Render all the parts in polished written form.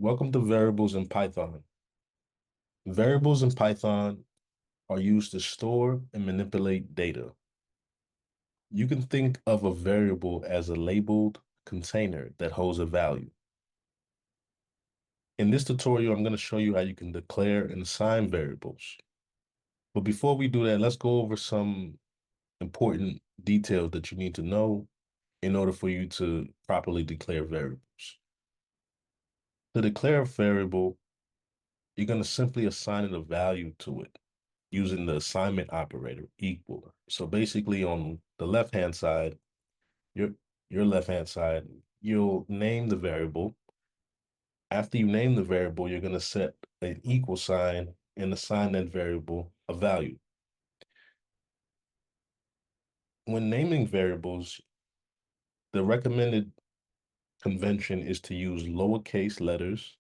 Welcome to variables in Python. Variables in Python are used to store and manipulate data. You can think of a variable as a labeled container that holds a value. In this tutorial, I'm going to show you how you can declare and assign variables. But before we do that, let's go over some important details that you need to know in order for you to properly declare variables. To declare a variable, you're going to simply assign it a value to it using the assignment operator equal. So basically on the left-hand side, your your left-hand side, you'll name the variable. After you name the variable, you're going to set an equal sign and assign that variable a value. When naming variables, the recommended convention is to use lowercase letters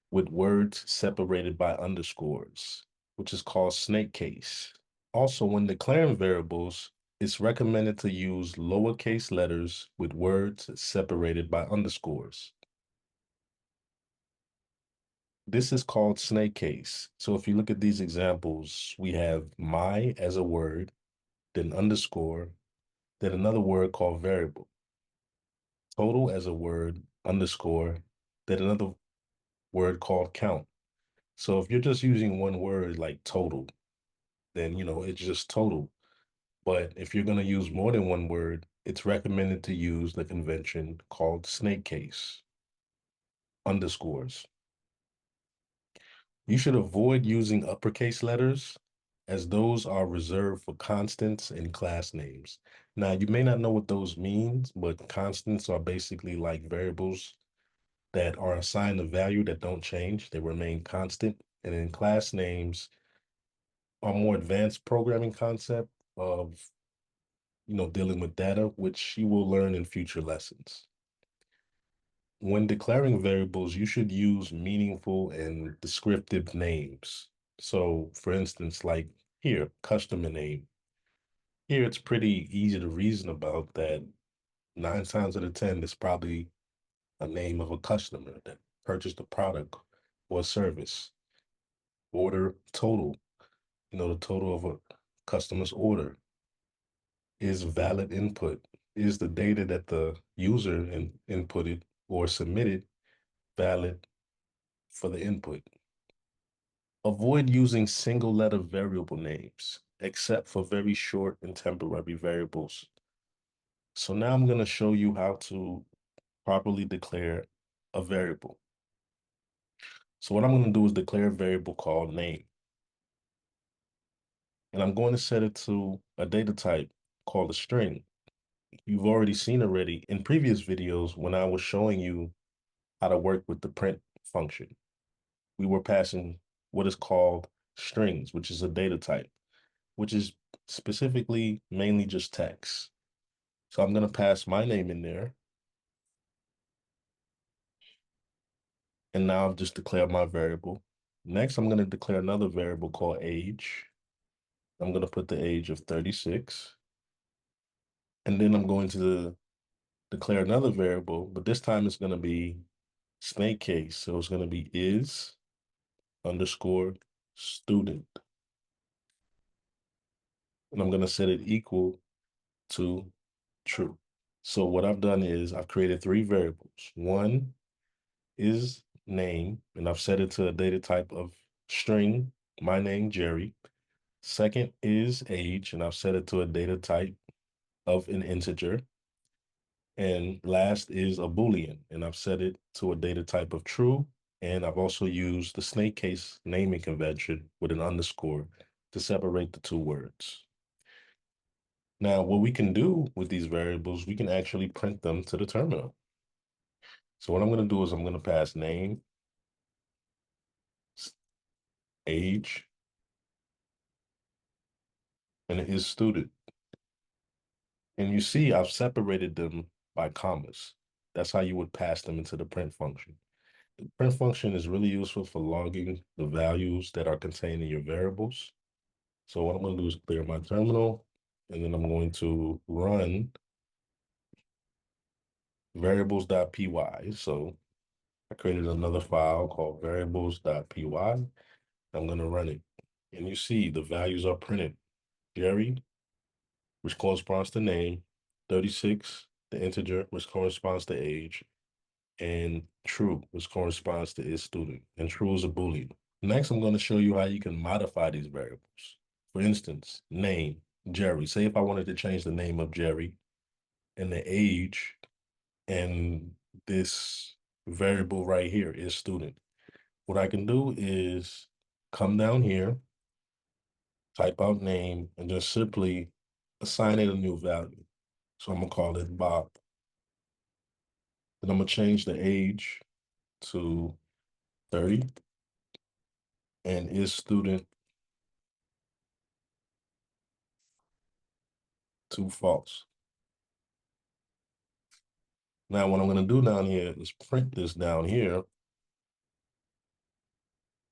with words separated by underscores, which is called snake case. Also, when declaring variables, it's recommended to use lowercase letters with words separated by underscores. This is called snake case. So if you look at these examples, we have my as a word, then underscore, then another word called variable, total as a word, underscore, then another word called count. So if you're just using one word like total, then it's just total. But if you're going to use more than one word, it's recommended to use the convention called snake case, underscores. You should avoid using uppercase letters as those are reserved for constants and class names. Now, you may not know what those means, but constants are basically like variables that are assigned a value that don't change, they remain constant. And then class names are more advanced programming concept of dealing with data, which you will learn in future lessons. When declaring variables, you should use meaningful and descriptive names. So, for instance, like here, customer name. Here, it's pretty easy to reason about that 9 times out of 10, it's probably a name of a customer that purchased a product or service. Order total, the total of a customer's order is valid input, is the data that the user inputted or submitted valid for the input. Avoid using single letter variable names, except for very short and temporary variables. So now I'm going to show you how to properly declare a variable. So what I'm going to do is declare a variable called name. And I'm going to set it to a data type called a string. You've already seen already in previous videos when I was showing you how to work with the print function. We were passing what is called strings, which is a data type, which is specifically mainly just text. So I'm going to pass my name in there. And now I've just declared my variable. Next, I'm going to declare another variable called age. I'm going to put the age of 36. And then I'm going to declare another variable, but this time it's going to be snake case. So it's going to be is underscore student. And I'm going to set it equal to true. So what I've done is I've created three variables. One is name, and I've set it to a data type of string, my name, Jerry. Second is age, and I've set it to a data type of an integer. And last is a Boolean, and I've set it to a data type of true. And I've also used the snake case naming convention with an underscore to separate the two words. Now, what we can do with these variables, we can actually print them to the terminal. So what I'm going to do is I'm going to pass name, age, and it is student. And you see, I've separated them by commas. That's how you would pass them into the print function. The print function is really useful for logging the values that are contained in your variables. So what I'm going to do is clear my terminal, and then I'm going to run variables.py. So I created another file called variables.py. I'm going to run it. And you see the values are printed. Jerry, which corresponds to name, 36, the integer, which corresponds to age, and true, which corresponds to is student. And true is a Boolean. Next, I'm going to show you how you can modify these variables. For instance, name, Jerry. Say if I wanted to change the name of Jerry and the age, and this variable right here is student. What I can do is come down here, type out name, and just simply assign it a new value. So I'm gonna call it Bob. Then I'm gonna change the age to 30 and is student to false. Now what I'm gonna do down here is print this down here,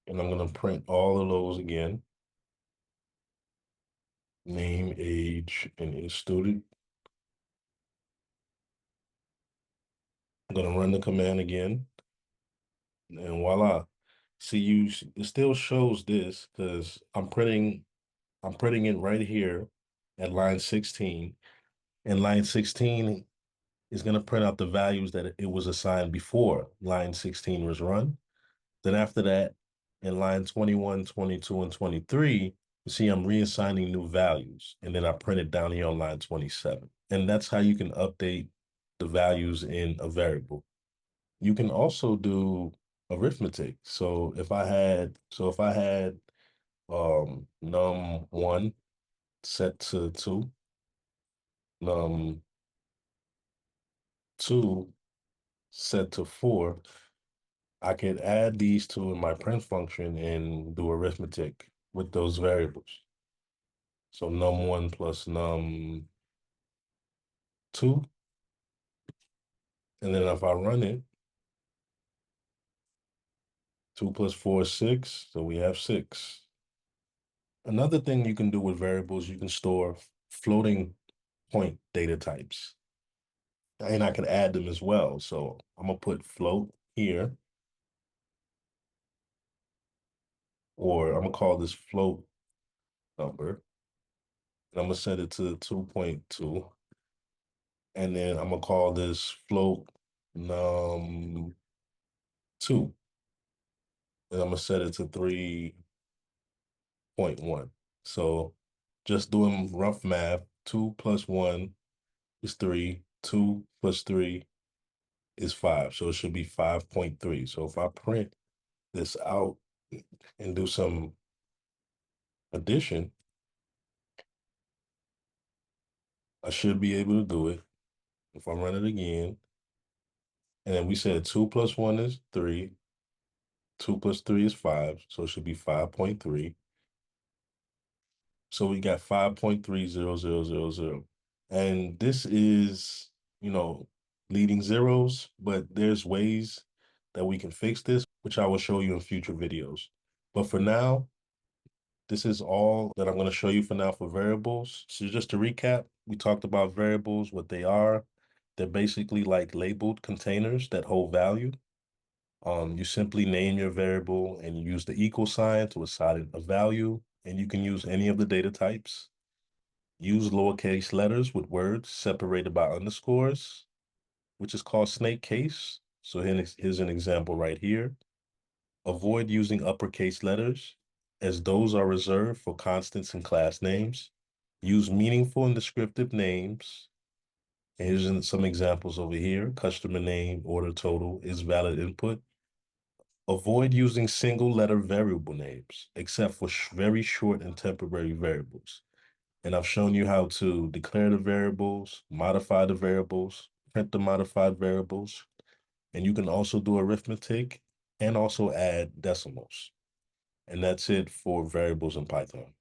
and I'm gonna print all of those again. Name, age, and is student. I'm gonna run the command again, and voila. See, it still shows this because I'm printing it right here at line 16. And line 16 is going to print out the values that it was assigned before line 16 was run. Then after that, in line 21, 22, and 23, you see I'm reassigning new values. And then I print it down here on line 27. And that's how you can update the values in a variable. You can also do arithmetic. So if I had num1 set to 2, num2 set to 4, I could add these two in my print function and do arithmetic with those variables. So num1 plus num2, and then if I run it, 2 plus 4 is 6, so we have 6. Another thing you can do with variables, you can store floating point data types. And I can add them as well. So I'm gonna put float here, or I'm gonna call this float number, and I'm gonna set it to 2.2. And then I'm gonna call this float num2. And I'm gonna set it to 3.1. So just doing rough math, 2 plus 1 is 3, 2 plus 3 is 5. So it should be 5.3. So if I print this out and do some addition, I should be able to do it. If I run it again, and then we said 2 plus 1 is 3, 2 plus 3 is 5, so it should be 5.3. So we got 5.30000. And this is, leading zeros, but there's ways that we can fix this, which I will show you in future videos. But for now, this is all that I'm going to show you for now for variables. So just to recap, we talked about variables, what they are. They're basically like labeled containers that hold value. You simply name your variable and you use the equal sign to assign a value, and you can use any of the data types. Use lowercase letters with words separated by underscores, which is called snake case. So here's an example right here. Avoid using uppercase letters, as those are reserved for constants and class names. Use meaningful and descriptive names. And here's some examples over here. Customer name, order total is valid input. Avoid using single letter variable names, except for very short and temporary variables. And I've shown you how to declare the variables, modify the variables, print the modified variables, and you can also do arithmetic and also add decimals. And that's it for variables in Python.